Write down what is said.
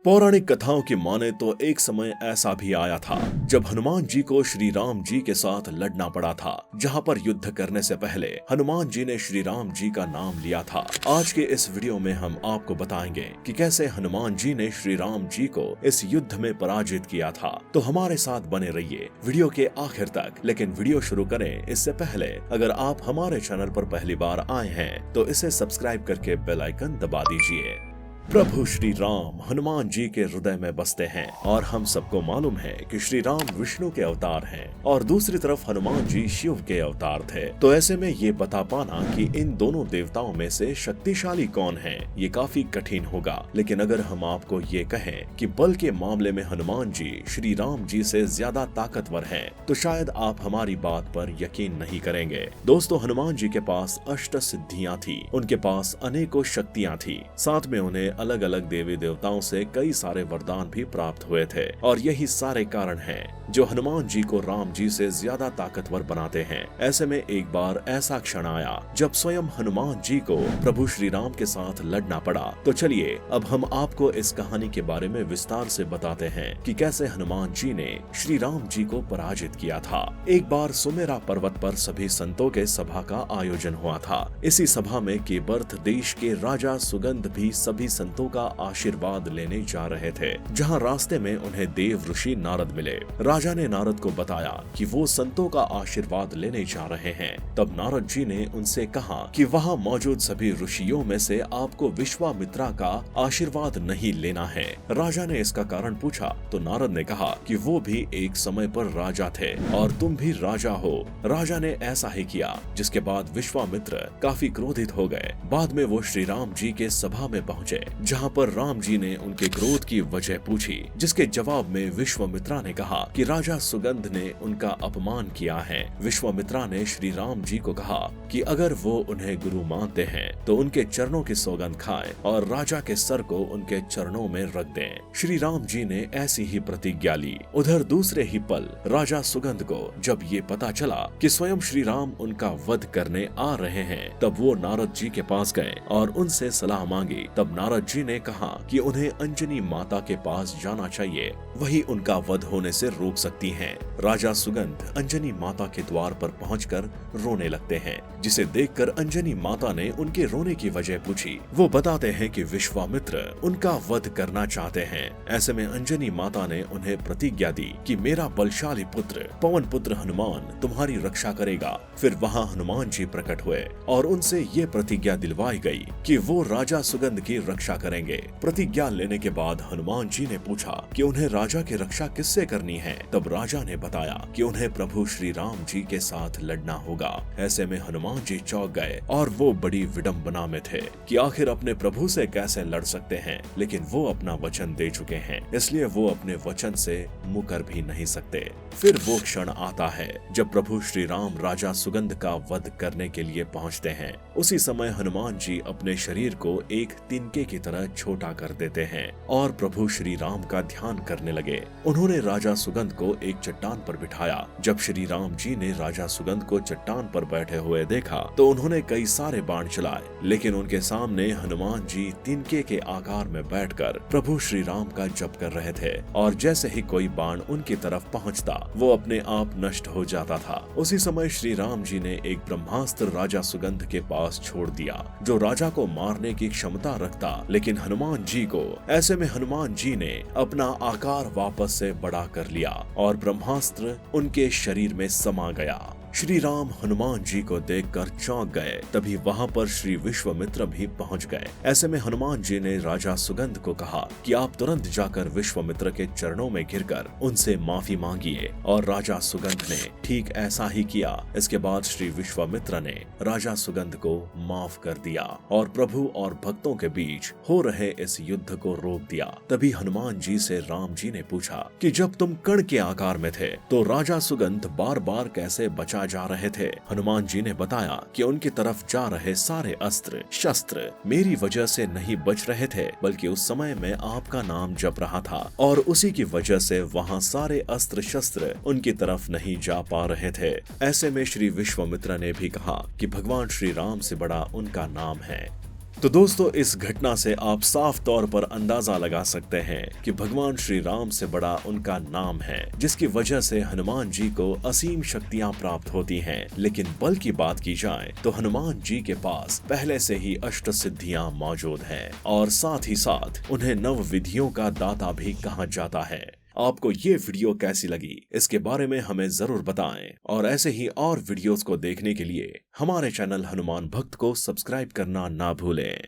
पौराणिक कथाओं की माने तो एक समय ऐसा भी आया था जब हनुमान जी को श्री राम जी के साथ लड़ना पड़ा था, जहां पर युद्ध करने से पहले हनुमान जी ने श्री राम जी का नाम लिया था। आज के इस वीडियो में हम आपको बताएंगे कि कैसे हनुमान जी ने श्री राम जी को इस युद्ध में पराजित किया था। तो हमारे साथ बने रहिए वीडियो के आखिर तक। लेकिन वीडियो शुरू करें इससे पहले अगर आप हमारे चैनल पर पहली बार आए हैं तो इसे सब्सक्राइब करके बेल आइकन दबा दीजिए। प्रभु श्री राम हनुमान जी के हृदय में बसते हैं और हम सबको मालूम है कि श्री राम विष्णु के अवतार हैं और दूसरी तरफ हनुमान जी शिव के अवतार थे। तो ऐसे में ये बता पाना कि इन दोनों देवताओं में से शक्तिशाली कौन है ये काफी कठिन होगा। लेकिन अगर हम आपको ये कहें कि बल के मामले में हनुमान जी श्री राम जी से ज्यादा ताकतवर हैं, तो शायद आप हमारी बात पर यकीन नहीं करेंगे। दोस्तों, हनुमान जी के पास अष्ट सिद्धियां थी, उनके पास अनेकों शक्तियां थी, साथ में उन्हें अलग अलग देवी देवताओं से कई सारे वरदान भी प्राप्त हुए थे। और यही सारे कारण हैं जो हनुमान जी को राम जी से ज्यादा ताकतवर बनाते हैं। ऐसे में एक बार ऐसा क्षण आया जब स्वयं हनुमान जी को प्रभु श्री राम के साथ लड़ना पड़ा। तो चलिए अब हम आपको इस कहानी के बारे में विस्तार से बताते हैं कि कैसे हनुमान जी ने श्री राम जी को पराजित किया था। एक बार सुमेरा पर्वत पर सभी संतों के सभा का आयोजन हुआ था। इसी सभा में केबर्थ देश के राजा सुगंध भी सभी संतों का आशीर्वाद लेने जा रहे थे, जहां रास्ते में उन्हें देव ऋषि नारद मिले। राजा ने नारद को बताया कि वो संतों का आशीर्वाद लेने जा रहे हैं। तब नारद जी ने उनसे कहा कि वहां मौजूद सभी ऋषियों में से आपको विश्वामित्रा का आशीर्वाद नहीं लेना है। राजा ने इसका कारण पूछा तो नारद ने कहा कि वो भी एक समय पर राजा थे और तुम भी राजा हो। राजा ने ऐसा ही किया, जिसके बाद विश्वामित्र काफी क्रोधित हो गए। बाद में वो श्री राम जी के सभा में पहुँचे, जहां पर राम जी ने उनके क्रोध की वजह पूछी, जिसके जवाब में विश्वामित्रा ने कहा कि राजा सुगंध ने उनका अपमान किया है। विश्वामित्रा ने श्री राम जी को कहा कि अगर वो उन्हें गुरु मानते हैं तो उनके चरणों की सौगंध खाएं और राजा के सर को उनके चरणों में रख दें। श्री राम जी ने ऐसी ही प्रतिज्ञा ली। उधर दूसरे ही पल राजा सुगंध को जब ये पता चला कि स्वयं श्री राम उनका वध करने आ रहे हैं, तब वो नारद जी के पास गए और उनसे सलाह मांगी। तब नारद जी ने कहा कि उन्हें अंजनी माता के पास जाना चाहिए, वही उनका वध होने से रोक सकती हैं। राजा सुगंध अंजनी माता के द्वार पर पहुंचकर रोने लगते हैं, जिसे देखकर अंजनी माता ने उनके रोने की वजह पूछी। वो बताते हैं कि विश्वामित्र उनका वध करना चाहते हैं। ऐसे में अंजनी माता ने उन्हें प्रतिज्ञा दी कि मेरा बलशाली पुत्र पवन पुत्र हनुमान तुम्हारी रक्षा करेगा। फिर वहाँ हनुमान जी प्रकट हुए और उनसे ये प्रतिज्ञा दिलवाई गई कि वो राजा सुगंध की रक्षा करेंगे। प्रतिज्ञा लेने के बाद हनुमान जी ने पूछा कि उन्हें राजा की रक्षा किससे करनी है। तब राजा ने बताया कि उन्हें प्रभु श्री राम जी के साथ लड़ना होगा। ऐसे में हनुमान जी चौंक गए और वो बड़ी विडंबना में थे कि आखिर अपने प्रभु से कैसे लड़ सकते हैं। लेकिन वो अपना वचन दे चुके हैं, इसलिए वो अपने वचन से मुकर भी नहीं सकते। फिर वो क्षण आता है जब प्रभु श्री राम राजा सुगंध का वध करने के लिए पहुँचते हैं। उसी समय हनुमान जी अपने शरीर को एक तिनके की तरह छोटा कर देते हैं और प्रभु श्री राम का ध्यान करने लगे। उन्होंने राजा सुगंध को एक चट्टान पर बिठाया। जब श्री राम जी ने राजा सुगंध को चट्टान पर बैठे हुए देखा तो उन्होंने कई सारे बाण चलाए, लेकिन उनके सामने हनुमान जी तिनके के आकार में बैठकर प्रभु श्री राम का जप कर रहे थे और जैसे ही कोई बाण उनकी तरफ पहुंचता वो अपने आप नष्ट हो जाता था। उसी समय श्री राम जी ने एक ब्रह्मास्त्र राजा सुगंध के पास छोड़ दिया, जो राजा को मारने की क्षमता रखता, लेकिन हनुमान जी को। ऐसे में हनुमान जी ने अपना आकार वापस से बड़ा कर लिया और ब्रह्मास्त्र उनके शरीर में समा गया। श्री राम हनुमान जी को देखकर चौंक गए। तभी वहां पर श्री विश्वामित्र भी पहुंच गए। ऐसे में हनुमान जी ने राजा सुगंध को कहा कि आप तुरंत जाकर विश्वामित्र के चरणों में गिरकर उनसे माफी मांगिए। और राजा सुगंध ने ठीक ऐसा ही किया। इसके बाद श्री विश्वामित्र ने राजा सुगंध को माफ कर दिया और प्रभु और भक्तों के बीच हो रहे इस युद्ध को रोक दिया। तभी हनुमान जी से राम जी ने पूछा कि जब तुम कण के आकार में थे तो राजा सुगंध बार बार कैसे बचा जा रहे थे। हनुमान जी ने बताया कि उनकी तरफ जा रहे सारे अस्त्र शस्त्र मेरी वजह से नहीं बच रहे थे, बल्कि उस समय मैं आपका नाम जप रहा था और उसी की वजह से वहाँ सारे अस्त्र शस्त्र उनकी तरफ नहीं जा पा रहे थे। ऐसे में श्री विश्वामित्र ने भी कहा कि भगवान श्री राम से बड़ा उनका नाम है। तो दोस्तों, इस घटना से आप साफ तौर पर अंदाजा लगा सकते हैं कि भगवान श्री राम से बड़ा उनका नाम है, जिसकी वजह से हनुमान जी को असीम शक्तियां प्राप्त होती हैं। लेकिन बल की बात की जाए तो हनुमान जी के पास पहले से ही अष्ट सिद्धियां मौजूद हैं और साथ ही साथ उन्हें नव विधियों का दाता भी कहा जाता है। आपको ये वीडियो कैसी लगी, इसके बारे में हमें जरूर बताएं और ऐसे ही और वीडियोस को देखने के लिए हमारे चैनल हनुमान भक्त को सब्सक्राइब करना ना भूलें।